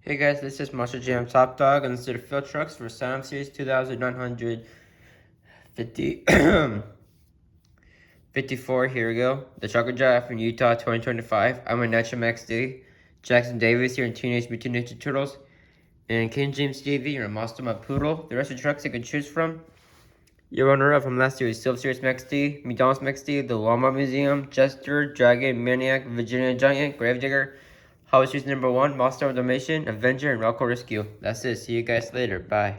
Hey guys, this is Monster Jam Top Dog, and this is the field trucks for Sound Series 2954. Here we go. The Trucker Drive from Utah 2025. I'm a Natural Max D. Jackson Davis here in Teenage Mutant Ninja Turtles. And King James TV, you're a Monster My Poodle. The rest of the trucks you can choose from. Your runner-up from last year is Silver Series Max D, McDonald's Max D, the Walmart Museum, Jester, Dragon, Maniac, Virginia Giant, Gravedigger, Howard Street's #1, Monster of Dalmatian, Avenger, and Rocco Rescue. That's it. See you guys later. Bye.